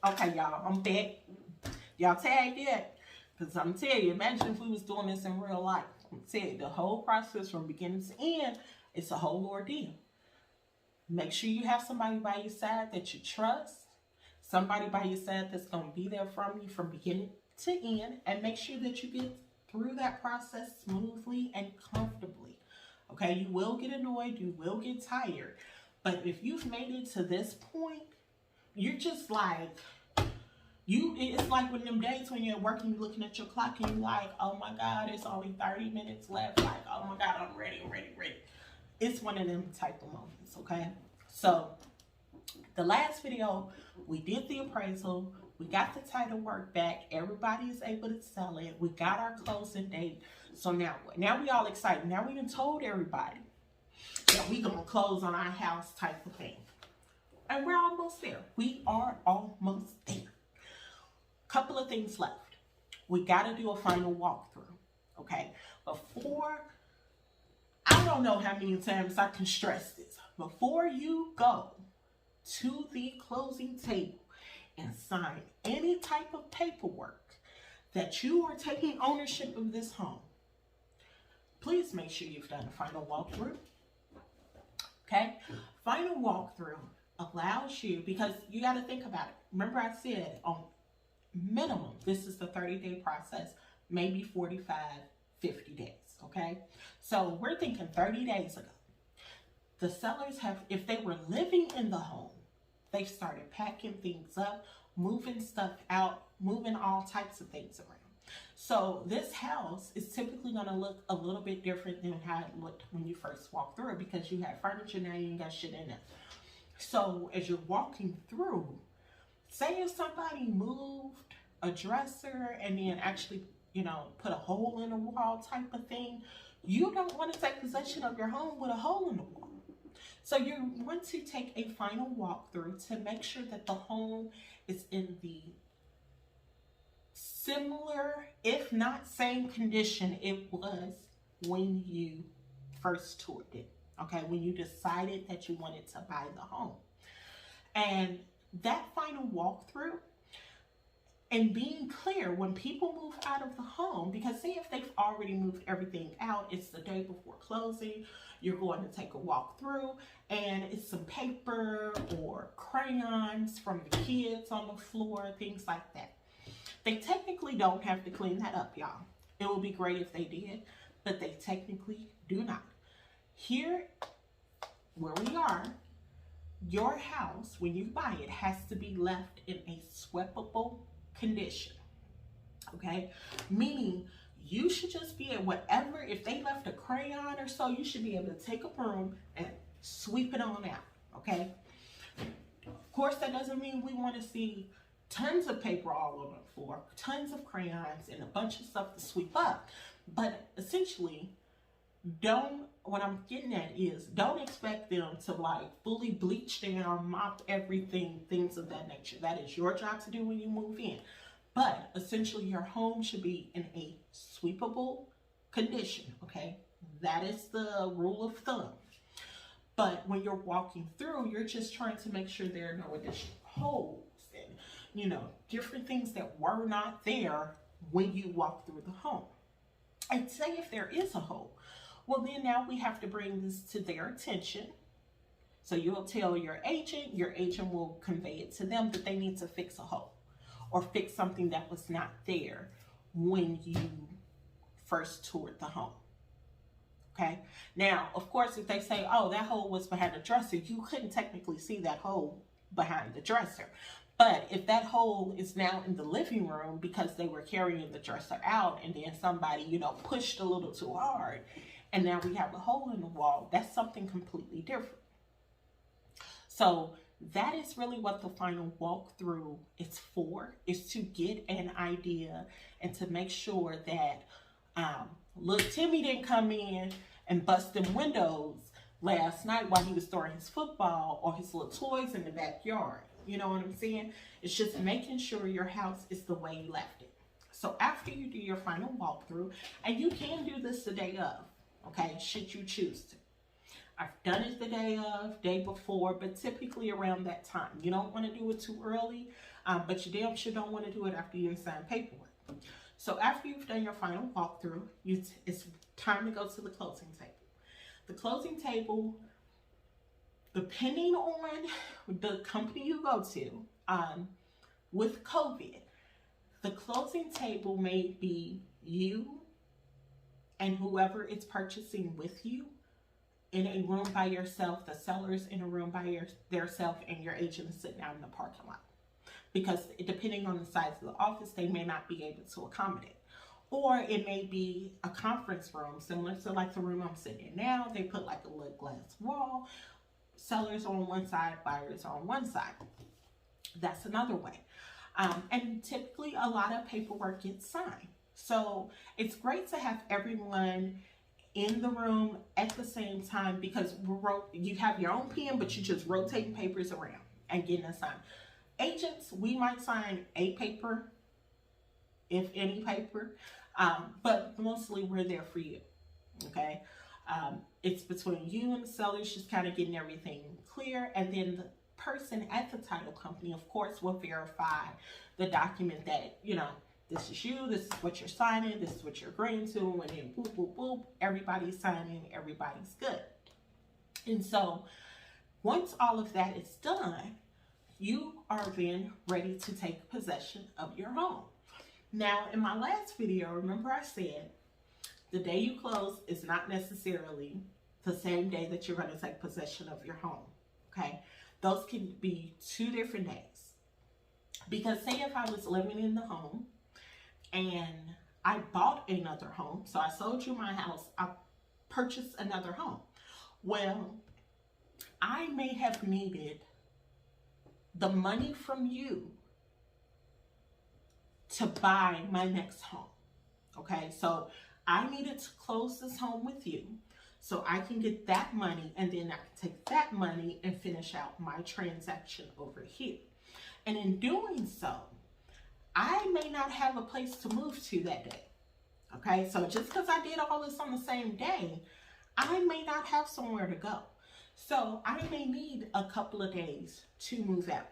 Okay, y'all, I'm back. Y'all tagged yet? Because I'm telling you, imagine if we was doing this in real life. I'm telling you, the whole process from beginning to end, it's a whole ordeal. Make sure you have somebody by your side that you trust, somebody by your side that's going to be there from you from beginning to end, and make sure that you get through that process smoothly and comfortably. Okay, you will get annoyed, you will get tired, but if you've made it to this point, you're just like, it's like when them days when you're at work and you're looking at your clock and you're like, oh my God, it's only 30 minutes left. Like, oh my God, I'm ready. It's one of them type of moments, okay? So, the last video, we did the appraisal. We got the title work back. Everybody is able to sell it. We got our closing date. So now what? Now we all excited. Now we done told everybody that we gonna close on our house type of thing. And we're almost there. We are almost there. Couple of things left. We got to do a final walkthrough, okay? Before, I don't know how many times I can stress this. Before you go to the closing table and sign any type of paperwork that you are taking ownership of this home, please make sure you've done a final walkthrough, okay? Final walkthrough allows you, because you got to think about it. Remember I said on minimum, this is the 30-day process, maybe 45, 50 days, okay? So we're thinking 30 days ago. The sellers have, if they were living in the home, they've started packing things up, moving stuff out, moving all types of things around. So this house is typically going to look a little bit different than how it looked when you first walked through it, because you have furniture, now you ain't got shit in it. So as you're walking through, say if somebody moved a dresser and then actually, put a hole in the wall type of thing, you don't want to take possession of your home with a hole in the wall. So you want to take a final walkthrough to make sure that the home is in the similar, if not same condition it was when you first toured it, okay, when you decided that you wanted to buy the home. And that final walkthrough and being clear when people move out of the home, because say if they've already moved everything out, it's the day before closing, you're going to take a walk through and it's some paper or crayons from the kids on the floor, things like that. They technically don't have to clean that up, y'all. It would be great if they did, but they technically do not. Here, where we are, your house, when you buy it, has to be left in a sweepable condition, okay? Meaning, you should just be at whatever, if they left a crayon or so, you should be able to take a broom and sweep it on out, okay? Of course, that doesn't mean we want to see tons of paper all over the floor, tons of crayons, and a bunch of stuff to sweep up. But essentially, what I'm getting at is, don't expect them to like fully bleach down, mop everything, things of that nature. That is your job to do when you move in. But essentially, your home should be in a sweepable condition, okay? That is the rule of thumb. But when you're walking through, you're just trying to make sure there are no additional holes and, different things that were not there when you walk through the home. And say if there is a hole, well, then now we have to bring this to their attention. So you'll tell your agent will convey it to them that they need to fix a hole or fix something that was not there when you first toured the home. Okay. Now, of course, if they say, oh, that hole was behind the dresser, you couldn't technically see that hole behind the dresser. But if that hole is now in the living room because they were carrying the dresser out and then somebody, pushed a little too hard, and now we have a hole in the wall, that's something completely different. So that is really what the final walkthrough is for, is to get an idea and to make sure that little Timmy didn't come in and bust them windows last night while he was throwing his football or his little toys in the backyard. You know what I'm saying? It's just making sure your house is the way you left it. So after you do your final walkthrough, and you can do this the day of, okay, should you choose to. I've done it the day of, day before, but typically around that time. You don't want to do it too early, but you damn sure don't want to do it after you sign paperwork. So after you've done your final walkthrough, it's time to go to the closing table. The closing table, depending on the company you go to, with COVID, the closing table may be you and whoever is purchasing with you in a room by yourself, the seller's in a room by theirself, and your agent is sitting out in the parking lot. Because depending on the size of the office, they may not be able to accommodate. Or it may be a conference room, similar to like the room I'm sitting in now. They put like a little glass wall. Sellers on one side, buyers on one side. That's another way. And typically a lot of paperwork gets signed. So it's great to have everyone in the room at the same time, because you have your own pen, but you're just rotating papers around and getting it signed. Agents, we might sign a paper, if any paper, but mostly we're there for you, okay? It's between you and the sellers, just kind of getting everything clear, and then the person at the title company, of course, will verify the document that, you know, this is you, this is what you're signing, this is what you're agreeing to, and then boop, boop, boop, everybody's signing, everybody's good. And so once all of that is done, you are then ready to take possession of your home. Now, in my last video, remember I said the day you close is not necessarily the same day that you're going to take possession of your home, okay? Those can be 2 different days. Because say if I was living in the home and I bought another home, so I sold you my house, I purchased another home. Well, I may have needed the money from you to buy my next home, okay? So I needed to close this home with you so I can get that money, and then I can take that money and finish out my transaction over here. And in doing so, I may not have a place to move to that day, okay? So just because I did all this on the same day, I may not have somewhere to go. So I may need a couple of days to move out.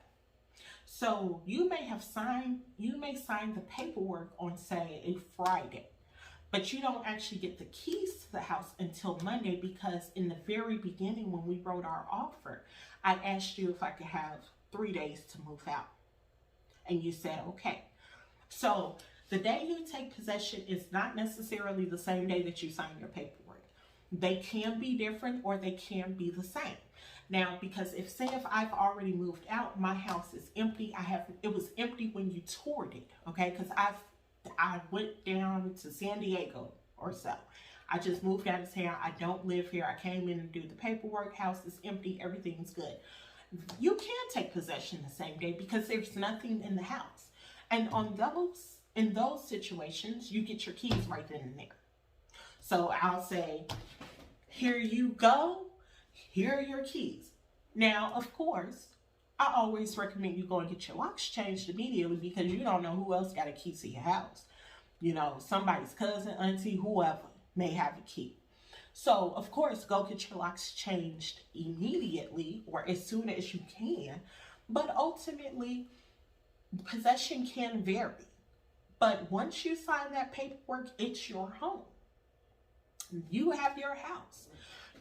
So you may sign the paperwork on, say, a Friday, but you don't actually get the keys to the house until Monday, because in the very beginning when we wrote our offer, I asked you if I could have 3 days to move out. And you said, okay. So the day you take possession is not necessarily the same day that you sign your paperwork. They can be different or they can be the same. Now, because if I've already moved out, my house is empty. It was empty when you toured it, okay? Because I went down to San Diego or so. I just moved out of town. I don't live here. I came in to do the paperwork. House is empty. Everything's good. You can take possession the same day because there's nothing in the house. And in those situations, you get your keys right then and there. So I'll say, here you go. Here are your keys. Now, of course, I always recommend you go and get your locks changed immediately, because you don't know who else got a key to your house. You know, somebody's cousin, auntie, whoever may have a key. So, of course, go get your locks changed immediately or as soon as you can. But ultimately, possession can vary. But once you sign that paperwork, it's your home. You have your house.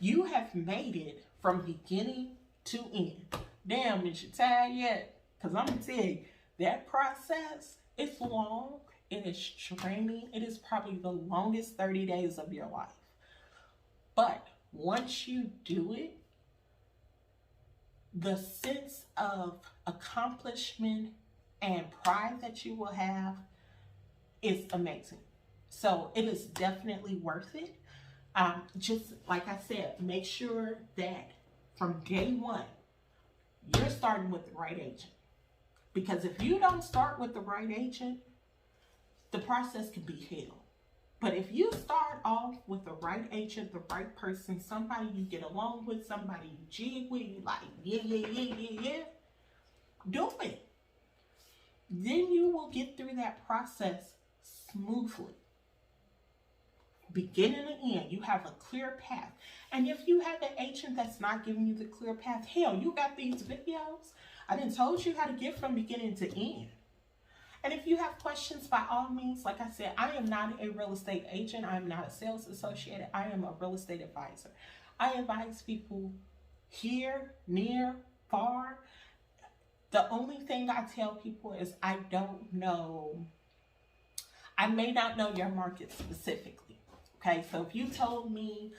You have made it from beginning to end. Damn, is you tired yet? Because I'm going to tell you, that process is long. It is draining. It is probably the longest 30 days of your life. But once you do it, the sense of accomplishment and pride that you will have is amazing. So it is definitely worth it. Just like I said, make sure that from day one, you're starting with the right agent. Because if you don't start with the right agent, the process can be hell. But if you start off with the right agent, the right person, somebody you get along with, somebody you jig with, you like, yeah, do it. Then you will get through that process smoothly. beginning and end. You have a clear path. And if you have an agent that's not giving you the clear path, hell, you got these videos. I done told you how to get from beginning to end. And if you have questions, by all means, like I said, I am not a real estate agent. I am not a sales associate. I am a real estate advisor. I advise people here, near, far. The only thing I tell people is I don't know. I may not know your market specifically. Okay, so if you told me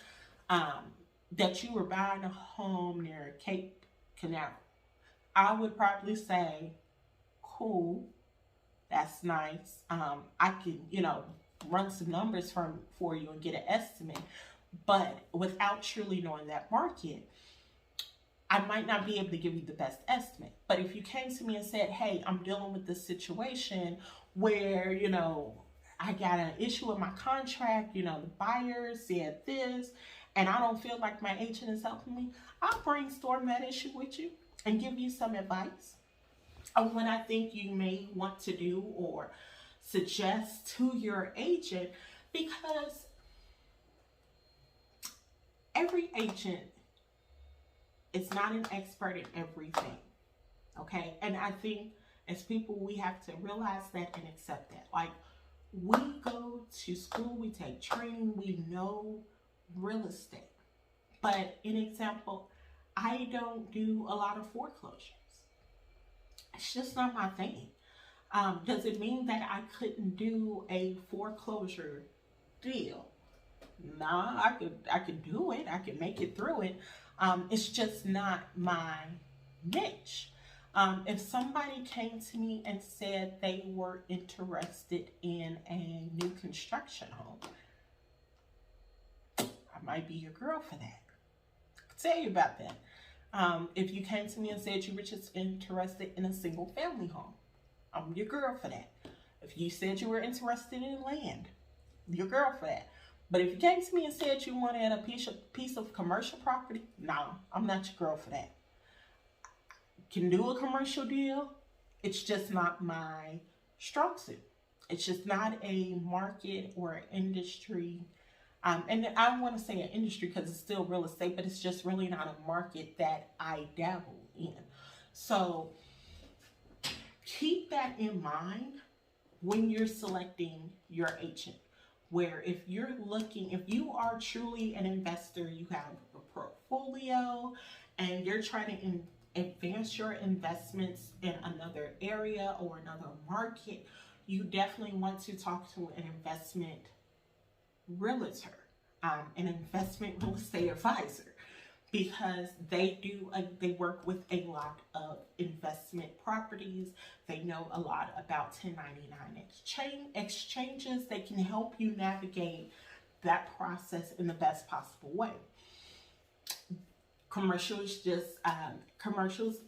that you were buying a home near Cape Canal, I would probably say, cool, that's nice. I can, run some numbers for you and get an estimate. But without truly knowing that market, I might not be able to give you the best estimate. But if you came to me and said, hey, I'm dealing with this situation where, I got an issue with my contract, the buyer said this, and I don't feel like my agent is helping me, I'll brainstorm that issue with you and give you some advice on what I think you may want to do or suggest to your agent, because every agent is not an expert in everything, okay? And I think as people, we have to realize that and accept that. Like, we go to school, we take training, we know real estate. But an example, I don't do a lot of foreclosures. It's just not my thing. Does it mean that I couldn't do a foreclosure deal? Nah, I could do it. I could make it through it. It's just not my niche. If somebody came to me and said they were interested in a new construction home, I might be your girl for that. I could tell you about that. If you came to me and said you were just interested in a single family home, I'm your girl for that. If you said you were interested in land, I'm your girl for that. But if you came to me and said you wanted a piece of commercial property, no, I'm not your girl for that. Can do a commercial deal. It's just not my strong suit. It's just not a market or an industry. And I don't want to say an industry because it's still real estate, but it's just really not a market that I dabble in. So keep that in mind when you're selecting your agent. Where if you are truly an investor, you have a portfolio and you're trying to advance your investments in another area or another market, you definitely want to talk to an investment realtor, an investment real estate advisor, because they work with a lot of investment properties. They know a lot about 1099 exchanges. They can help you navigate that process in the best possible way. Commercials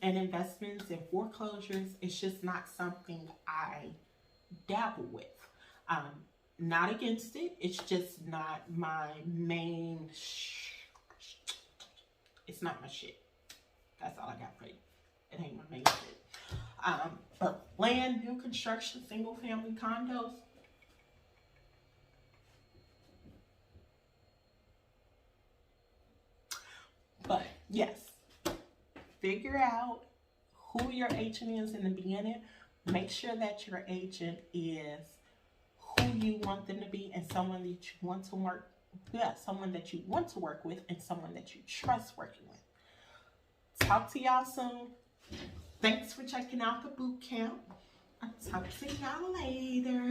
and investments and foreclosures, it's just not something I dabble with. Not against it, it's just not my main it's not my shit. That's all I got for you. It ain't my main shit. But land, new construction, single family condos, but yes, figure out who your agent is in the beginning. Make sure that your agent is who you want them to be and someone that you want to work with and someone that you trust working with. Talk to y'all soon. Thanks for checking out the boot camp. I'll talk to y'all later.